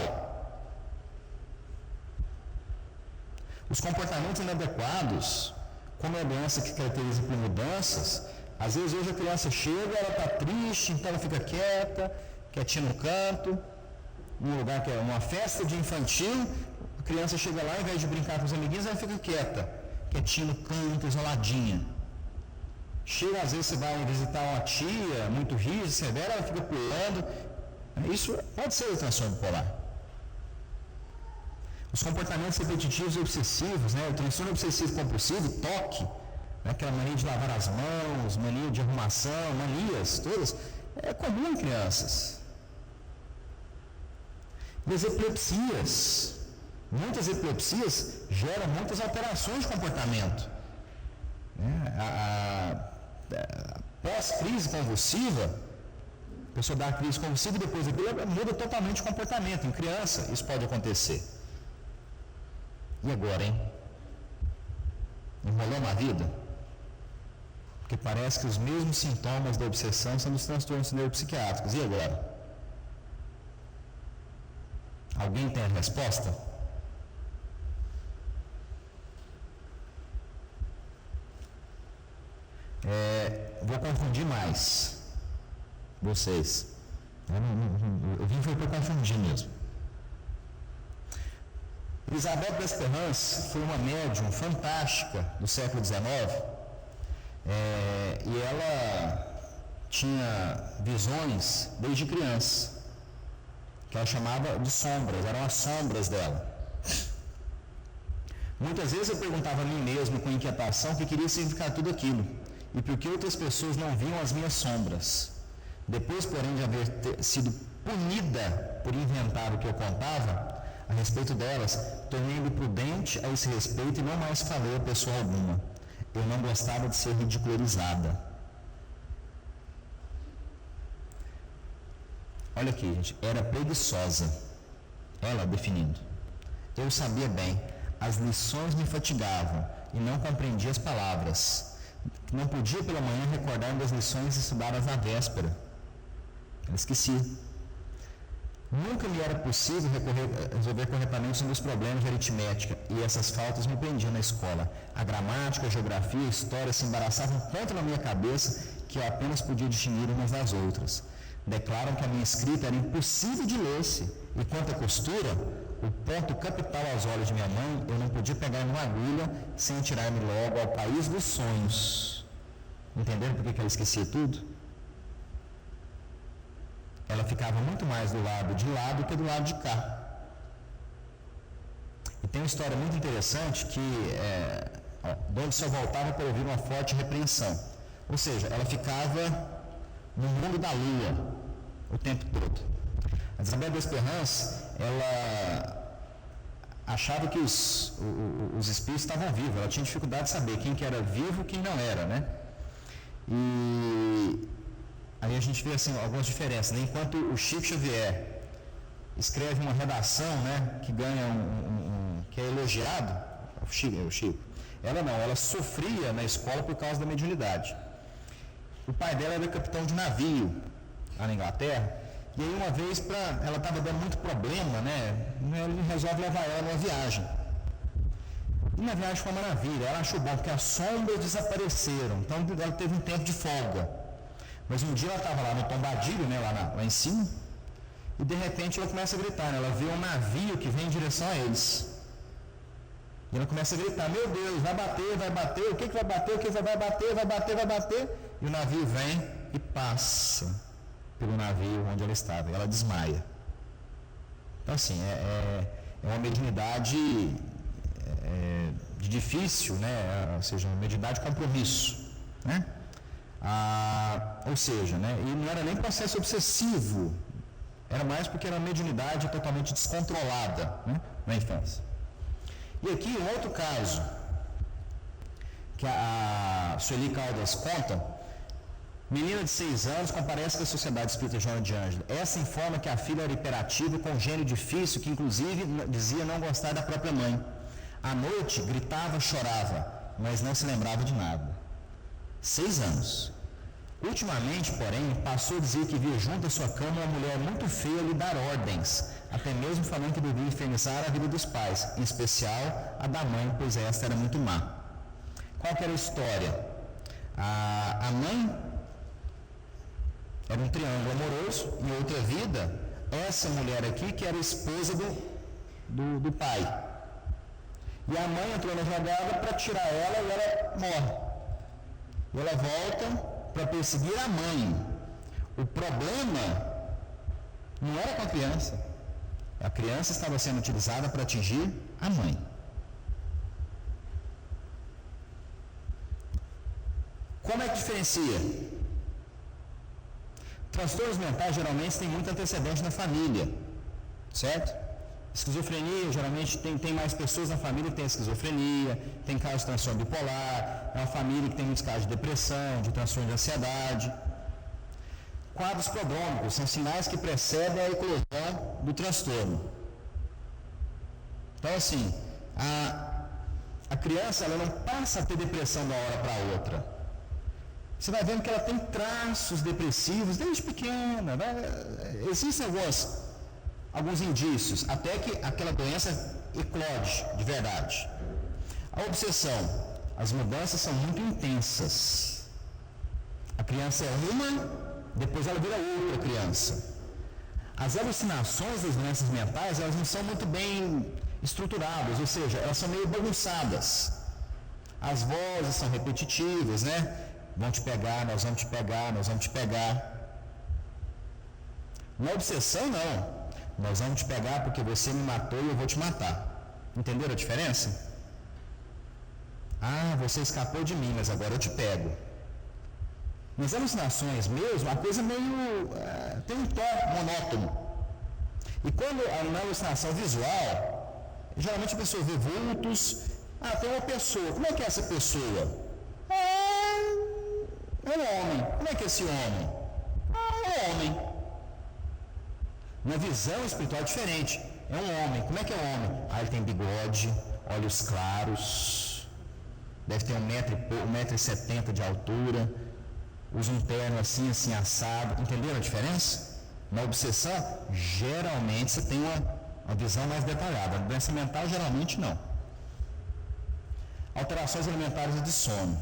Os comportamentos inadequados, como é a doença que caracteriza por mudanças, às vezes hoje a criança chega, ela está triste, então ela fica quieta, quietinha no canto, num lugar que é uma festa de infantil, a criança chega lá, ao invés de brincar com os amiguinhos, ela fica quieta, quietinha no canto, isoladinha. Chega, às vezes você vai visitar uma tia muito rígida, severa, ela fica pulando. Isso pode ser o transtorno bipolar. Os comportamentos repetitivos e obsessivos, né? O transtorno obsessivo compulsivo, toque, né? Aquela mania de lavar as mãos, mania de arrumação, manias todas, é comum em crianças. E as epilepsias, muitas epilepsias geram muitas alterações de comportamento. Pós-crise convulsiva, a pessoa dá a crise convulsiva e depois muda totalmente o comportamento. Em criança, isso pode acontecer. E agora, hein? Enrolou uma vida? Porque parece que os mesmos sintomas da obsessão são dos transtornos neuropsiquiátricos. E agora? Alguém tem a resposta? Vou confundir mais vocês. Eu vim foi para confundir mesmo. Elizabeth d'Esperance foi uma médium fantástica do século XIX, e ela tinha visões desde criança, que ela chamava de sombras, eram as sombras dela. Muitas vezes eu perguntava a mim mesmo com inquietação o que queria significar tudo aquilo, e por que outras pessoas não viam as minhas sombras. Depois, porém, de haver sido punida por inventar o que eu contava, a respeito delas, tornei-me prudente a esse respeito e não mais falei a pessoa alguma. Eu não gostava de ser ridicularizada. Olha aqui, gente, era preguiçosa. Ela definindo. Eu sabia bem, as lições me fatigavam e não compreendia as palavras. Não podia pela manhã recordar das lições estudadas na véspera. Ela esquecia. Nunca me era possível resolver corretamente os meus problemas de aritmética e essas faltas me prendiam na escola. A gramática, a geografia, a história se embaraçavam tanto na minha cabeça que eu apenas podia distinguir umas das outras. Declaram que a minha escrita era impossível de ler-se e quanto à costura, o ponto capital aos olhos de minha mãe, eu não podia pegar uma agulha sem atirar-me logo ao país dos sonhos. Entenderam por que ela esquecia tudo? Ela ficava muito mais do lado de lá do que do lado de cá. E tem uma história muito interessante que de onde só voltava para ouvir uma forte repreensão. Ou seja, ela ficava no mundo da lua o tempo todo. A Isabel Desperrance, ela achava que os espíritos estavam vivos. Ela tinha dificuldade de saber quem que era vivo e quem não era, né? E aí a gente vê assim, algumas diferenças, né? Enquanto o Chico Xavier escreve uma redação, né, que ganha que é elogiado, o Chico, ela não, ela sofria na escola por causa da mediunidade. O pai dela era capitão de navio lá na Inglaterra, e aí uma vez ela estava dando muito problema, né, ele resolve levar ela numa viagem. E na viagem foi uma maravilha, ela achou bom, porque as sombras desapareceram, então ela teve um tempo de folga. Mas um dia ela estava lá no Tombadilho, né, lá em cima, e de repente ela começa a gritar, né, ela vê um navio que vem em direção a eles. E ela começa a gritar, meu Deus, vai bater, o que vai bater, o que vai bater, e o navio vem e passa pelo navio onde ela estava, e ela desmaia. Então assim, é uma mediunidade de difícil, né, ou seja, uma mediunidade de compromisso, né? Ou seja, né, e não era nem processo obsessivo, era mais porque era uma mediunidade totalmente descontrolada, né, na infância. E aqui um outro caso que a Sueli Caldas conta, menina de 6 anos comparece com a Sociedade Espírita Joana de Ângelo. Essa informa que a filha era hiperativa com gênio difícil, que inclusive dizia não gostar da própria mãe. À noite gritava, chorava, mas não se lembrava de nada. 6 anos. Ultimamente, porém, passou a dizer que via junto à sua cama uma mulher muito feia lhe dar ordens, até mesmo falando que devia infernizar a vida dos pais, em especial a da mãe, pois esta era muito má. Qual que era a história? A mãe era um triângulo amoroso, em outra vida, essa mulher aqui que era esposa do pai. E a mãe entrou na jogada para tirar ela e ela morre. E ela volta para perseguir a mãe. O problema não era com a criança. A criança estava sendo utilizada para atingir a mãe. Como é que diferencia? Transtornos mentais geralmente têm muito antecedente na família, certo? Esquizofrenia, geralmente tem mais pessoas na família que tem esquizofrenia, tem casos de transtorno bipolar, é uma família que tem muitos casos de depressão, de transtorno de ansiedade. Quadros prodrômicos são sinais que precedem a eclosão do transtorno. Então, assim, a criança ela não passa a ter depressão de uma hora para outra. Você vai vendo que ela tem traços depressivos desde pequena, né? Existem alguns indícios, até que aquela doença eclode de verdade. A obsessão, as mudanças são muito intensas. A criança é uma, depois ela vira outra criança. As alucinações das doenças mentais, elas não são muito bem estruturadas, ou seja, elas são meio bagunçadas. As vozes são repetitivas, né? Vão te pegar, nós vamos te pegar, nós vamos te pegar. Na obsessão, não. Nós vamos te pegar porque você me matou e eu vou te matar. Entenderam a diferença? Ah, você escapou de mim, mas agora eu te pego. Nas alucinações mesmo, a coisa meio tem um tom monótono. E quando na alucinação visual, geralmente a pessoa vê vultos. Tem uma pessoa. Como é que é essa pessoa? É um homem. Como é que é esse homem? É um homem. Uma visão espiritual diferente. É um homem. Como é que é um homem? Ele tem bigode, olhos claros, deve ter 1,70 m de altura, usa um terno assim assado. Entenderam a diferença? Na obsessão, geralmente você tem uma visão mais detalhada. Na doença mental, geralmente não. Alterações alimentares e de sono.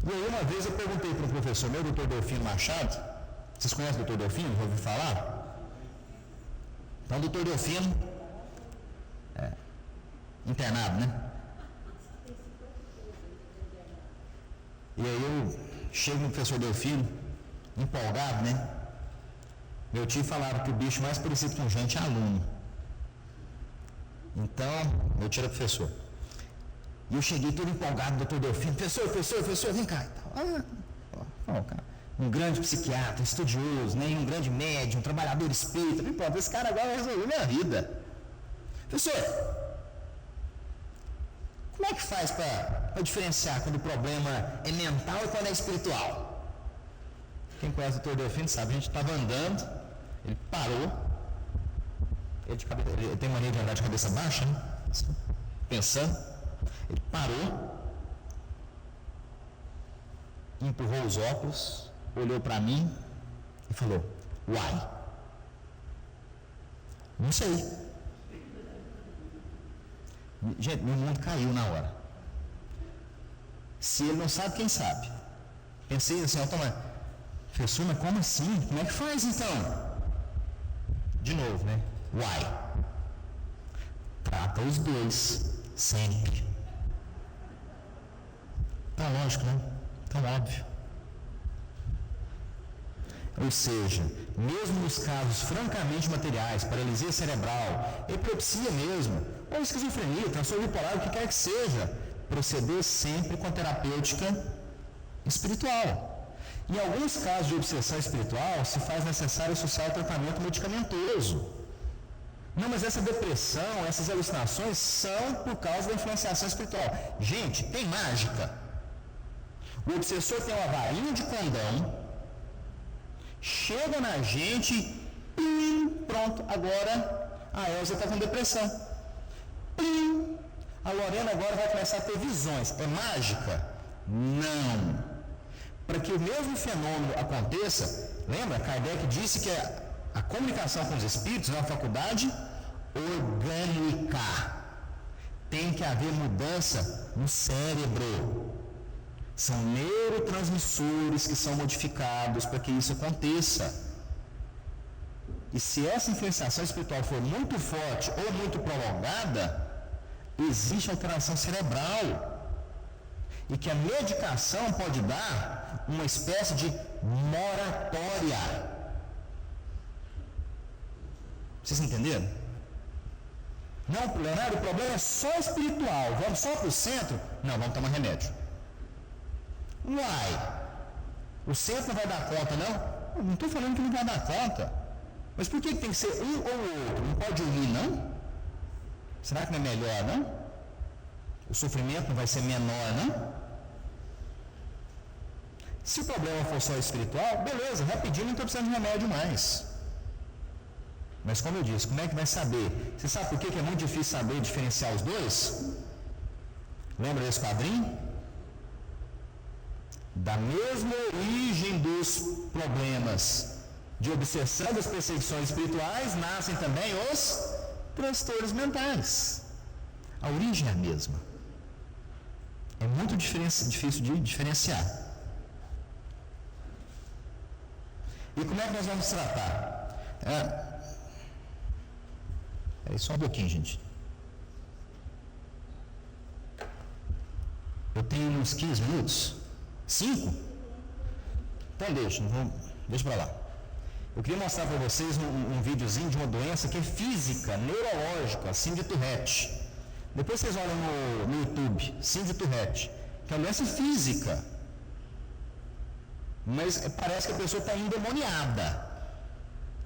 E aí uma vez eu perguntei para um professor meu, Dr. Delfino Machado. Vocês conhecem o Dr. Delfino? Já ouviram falar? Então, o Dr. Delfino, internado, né? E aí eu chego no professor Delfino, empolgado, né? Meu tio falava que o bicho mais parecido com gente é aluno. Então, meu tio era professor. E eu cheguei todo empolgado, doutor Delfino, professor, vem cá. Cara, um grande psiquiatra, estudioso, né? Um grande médium, um trabalhador espírita. Pronto, esse cara agora vai resolver minha vida. Professor, como é que faz para diferenciar quando o problema é mental e quando é espiritual? Quem conhece o doutor Delfino sabe, a gente estava andando, ele parou, ele tem mania de andar de cabeça baixa, né? Pensando, ele parou, empurrou os óculos, olhou para mim e falou: uai, não sei. Gente, meu mundo caiu na hora. Se ele não sabe, quem sabe? Pensei assim, professor, mas como assim? Como é que faz então? De novo, né? Uai. Trata os dois, sempre. Tão lógico, né? Tão óbvio. Ou seja, mesmo nos casos francamente materiais, paralisia cerebral, epilepsia mesmo, ou esquizofrenia, transtorno bipolar, o que quer que seja, proceder sempre com terapêutica espiritual. Em alguns casos de obsessão espiritual, se faz necessário associar o tratamento medicamentoso. Não, mas essa depressão, essas alucinações são por causa da influenciação espiritual. Gente, tem mágica. O obsessor tem uma varinha de condão, chega na gente, pronto, agora a Elza está com depressão. A Lorena agora vai começar a ter visões. É mágica? Não. Para que o mesmo fenômeno aconteça, lembra? Kardec disse que a comunicação com os espíritos é uma faculdade orgânica. Tem que haver mudança no cérebro. São neurotransmissores que são modificados para que isso aconteça. E se essa influenciação espiritual for muito forte ou muito prolongada, existe alteração cerebral. E que a medicação pode dar uma espécie de moratória. Vocês entenderam? Não, Leonardo, o problema é só espiritual. Vamos só para o centro? Não, vamos tomar remédio. Uai, o centro não vai dar conta, não? Eu não estou falando que não vai dar conta. Mas por que tem que ser um ou outro? Não pode unir, não? Será que não é melhor, não? O sofrimento não vai ser menor, não? Se o problema for só espiritual, beleza, rapidinho não estou precisando de remédio mais. Mas como eu disse, como é que vai saber? Você sabe por que é muito difícil saber diferenciar os dois? Lembra desse quadrinho? Da mesma origem dos problemas de obsessão das perseguições espirituais, nascem também os transtornos mentais. A origem é a mesma. É muito difícil de diferenciar. E como é que nós vamos tratar? Só um pouquinho, gente. Eu tenho uns 15 minutos. 5? Então deixa para lá. Eu queria mostrar para vocês um videozinho de uma doença que é física, neurológica, síndrome de Tourette. Depois vocês olham no YouTube, síndrome de Tourette, que é uma doença física. mas parece que a pessoa está endemoniada.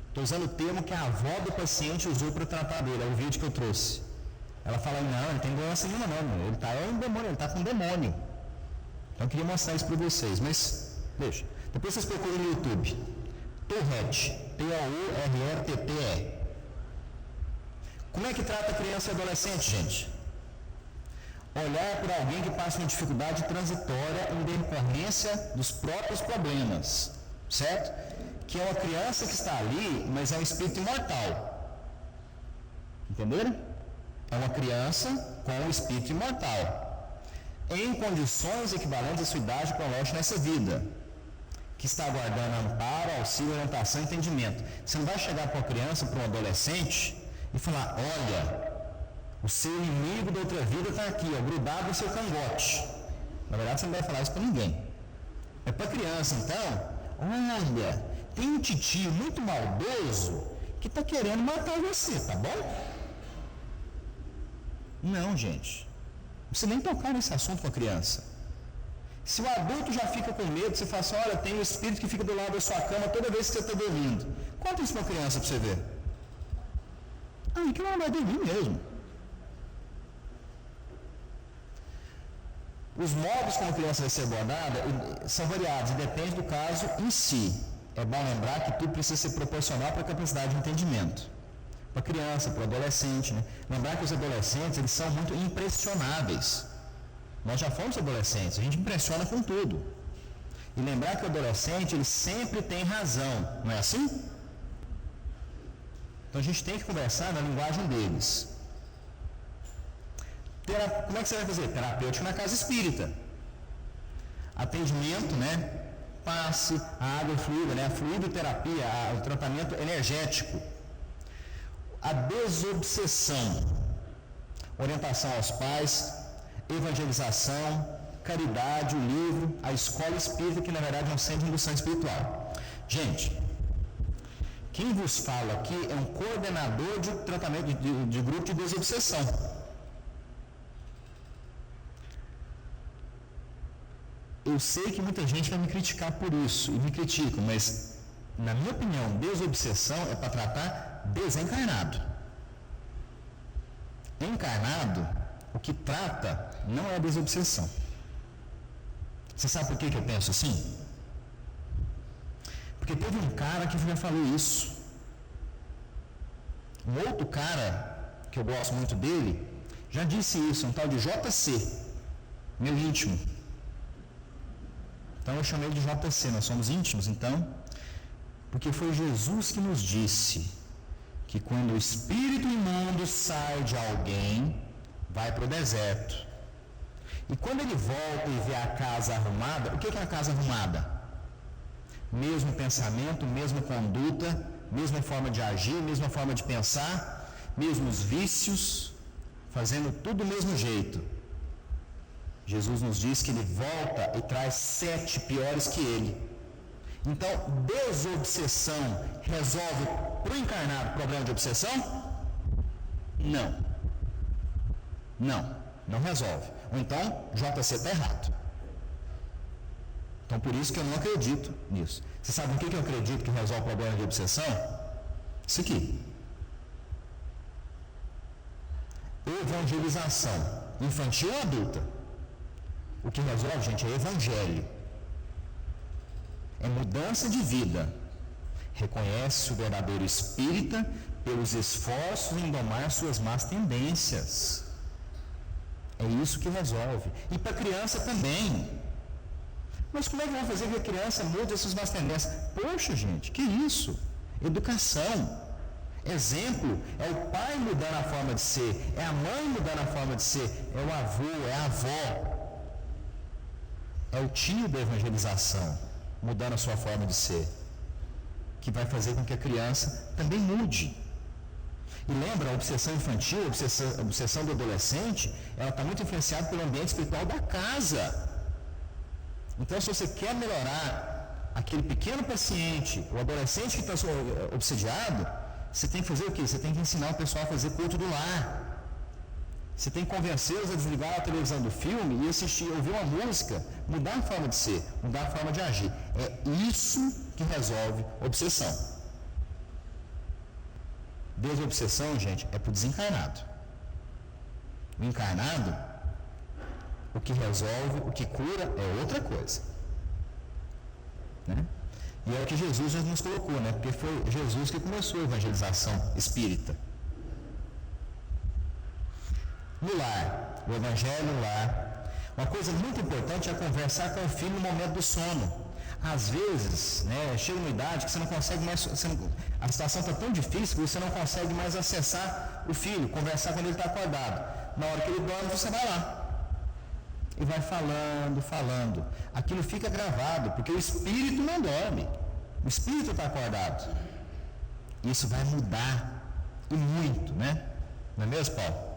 Estou usando o termo que a avó do paciente usou para tratar dele, é o vídeo que eu trouxe. Ela fala, não, não tem doença nenhuma não, ele está um demônio, ele está com um demônio. Então eu queria mostrar isso para vocês, mas deixa. Depois vocês procuram no YouTube. Tourette, Tourette. Como é que trata a criança e adolescente, gente? Olhar para alguém que passa uma dificuldade transitória em decorrência dos próprios problemas, certo? Que é uma criança que está ali, mas é um espírito imortal. Entenderam? É uma criança com um espírito imortal, em condições equivalentes à sua idade cronológica nessa vida, que está aguardando amparo, auxílio, orientação e entendimento. Você não vai chegar para uma criança, para um adolescente, e falar, olha, o seu inimigo da outra vida está aqui, ó, grudado no seu cangote. Na verdade, você não vai falar isso para ninguém. É para a criança, então, olha, tem um titio muito maldoso que está querendo matar você, tá bom? Não, gente. Não precisa nem tocar nesse assunto com a criança. Se o adulto já fica com medo, você fala assim, olha, tem um espírito que fica do lado da sua cama toda vez que você está dormindo. Conta isso para a criança para você ver. Ah, que ela vai dormir mesmo. Os modos como a criança vai ser abordada são variados e depende do caso em si. É bom lembrar que tudo precisa ser proporcional para a capacidade de entendimento. Para a criança, para o adolescente, né? Lembrar que os adolescentes, eles são muito impressionáveis. Nós já fomos adolescentes, a gente impressiona com tudo. E lembrar que o adolescente, ele sempre tem razão, não é assim? Então a gente tem que conversar na linguagem deles. Como é que você vai fazer? Terapêutico na casa espírita. Atendimento, né? Passe, a água fluida, né? A fluidoterapia, o tratamento energético. A desobsessão. Orientação aos pais, evangelização, caridade, o livro, a escola espírita, que na verdade é um centro de indução espiritual. Gente, quem vos fala aqui é um coordenador de tratamento de grupo de desobsessão. Eu sei que muita gente vai me criticar por isso, e me criticam, mas, na minha opinião, desobsessão é para tratar desencarnado. Encarnado, o que trata não é a desobsessão. Você sabe por que eu penso assim? Porque teve um cara que já falou isso. Um outro cara, que eu gosto muito dele, já disse isso, um tal de JC, meu íntimo. Então eu chamei ele de JC, nós somos íntimos, então, porque foi Jesus que nos disse que quando o espírito imundo sai de alguém, vai para o deserto. E quando ele volta e vê a casa arrumada, o que é a casa arrumada? Mesmo pensamento, mesma conduta, mesma forma de agir, mesma forma de pensar, mesmos vícios, fazendo tudo do mesmo jeito. Jesus nos diz que ele volta e traz 7 piores que ele. Então, desobsessão resolve para o encarnado problema de obsessão? Não resolve. Ou então, JC está errado. Então, por isso que eu não acredito nisso. Você sabe o que eu acredito que resolve o problema de obsessão? Isso aqui. Evangelização, infantil ou adulta. O que resolve, gente, é evangelho. É mudança de vida. Reconhece o verdadeiro espírita pelos esforços em domar suas más tendências. É isso que resolve. E para a criança também. Mas como é que vão fazer que a criança mude essas más tendências? Poxa, gente, que isso? Educação. Exemplo, é o pai mudando a forma de ser, é a mãe mudando a forma de ser, é o avô, é a avó, é o tio da evangelização mudando a sua forma de ser, que vai fazer com que a criança também mude. E lembra, a obsessão infantil, a obsessão do adolescente, ela está muito influenciada pelo ambiente espiritual da casa. Então, se você quer melhorar aquele pequeno paciente, o adolescente que está obsediado, você tem que fazer o quê? Você tem que ensinar o pessoal a fazer culto do lar. Você tem que convencê-los a desligar a televisão do filme e assistir, ouvir uma música, mudar a forma de ser, mudar a forma de agir. É isso que resolve obsessão. Desobsessão, gente, é para o desencarnado. O encarnado, o que resolve, o que cura é outra coisa. Né? E é o que Jesus nos colocou, né? Porque foi Jesus que começou a evangelização espírita. No lar, o evangelho no lar. Uma coisa muito importante é conversar com o filho no momento do sono. Às vezes, né, chega uma idade que você não consegue mais, a situação está tão difícil que você não consegue mais acessar o filho, conversar quando ele está acordado. Na hora que ele dorme, você vai lá e vai falando. Aquilo fica gravado, porque o espírito não dorme. O espírito está acordado. Isso vai mudar, e muito, né? Não é mesmo, Paulo?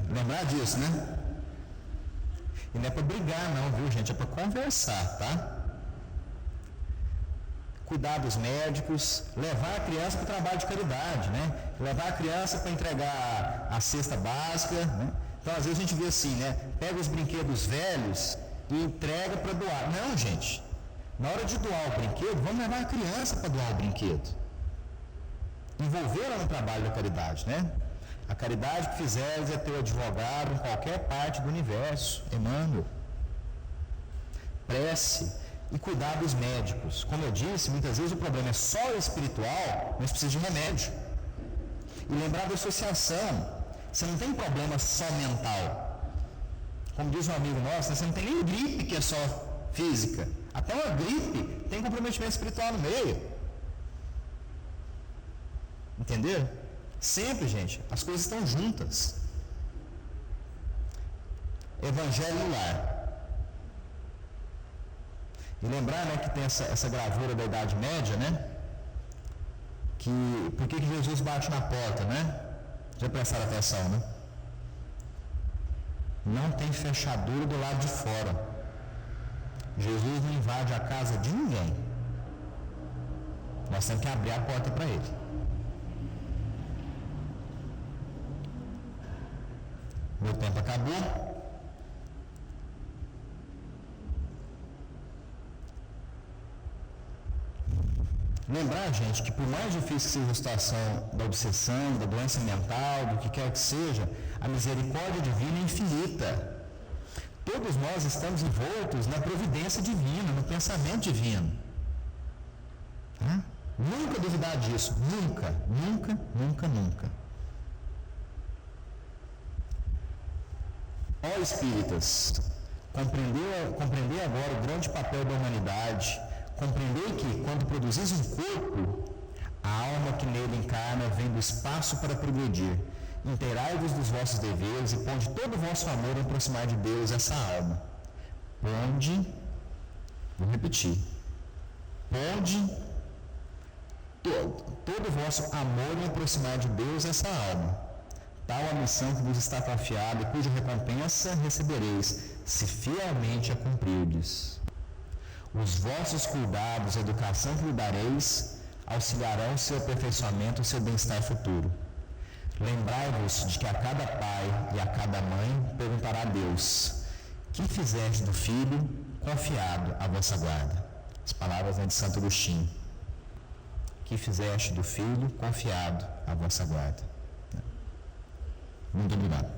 Lembrar disso, né? E não é para brigar não, viu, gente? É para conversar, tá? Cuidar dos médicos, levar a criança para o trabalho de caridade, né? Levar a criança para entregar a cesta básica, né? Então, às vezes a gente vê assim, né? Pega os brinquedos velhos e entrega para doar. Não, gente. Na hora de doar o brinquedo, vamos levar a criança para doar o brinquedo. Envolvê-la no trabalho da caridade, né? A caridade que fizeres é teu advogado em qualquer parte do universo, Emmanuel. Prece e cuidar dos médicos. Como eu disse, muitas vezes o problema é só espiritual, mas precisa de remédio. E lembrar da associação. Você não tem problema só mental. Como diz um amigo nosso, você não tem nem gripe que é só física. Até uma gripe tem comprometimento espiritual no meio. Entenderam? Sempre, gente, as coisas estão juntas. Evangelho no lar. E lembrar, né, que tem essa gravura da Idade Média, né? Por que Jesus bate na porta, né? Já prestaram atenção, né? Não tem fechadura do lado de fora. Jesus não invade a casa de ninguém. Nós temos que abrir a porta para ele. Meu tempo acabou. Lembrar, gente, que por mais difícil que seja a situação da obsessão, da doença mental, do que quer que seja, a misericórdia divina é infinita. Todos nós estamos envoltos na providência divina, no pensamento divino. Nunca duvidar disso. Nunca, nunca, nunca, nunca. Ó espíritas, compreender agora o grande papel da humanidade, compreender que, quando produzis um corpo, a alma que nele encarna vem do espaço para progredir. Inteirai-vos dos vossos deveres e ponde todo o vosso amor em aproximar de Deus essa alma. Vou repetir. Ponde todo o vosso amor em aproximar de Deus essa alma. Tal a missão que vos está confiada e cuja recompensa recebereis, se fielmente a cumprirdes. Os vossos cuidados, a educação que lhe dareis, auxiliarão o seu aperfeiçoamento e o seu bem-estar futuro. Lembrai-vos de que a cada pai e a cada mãe perguntará a Deus: que fizeste do filho confiado à vossa guarda? As palavras de Santo Agostinho. Que fizeste do filho confiado à vossa guarda? Muito obrigado.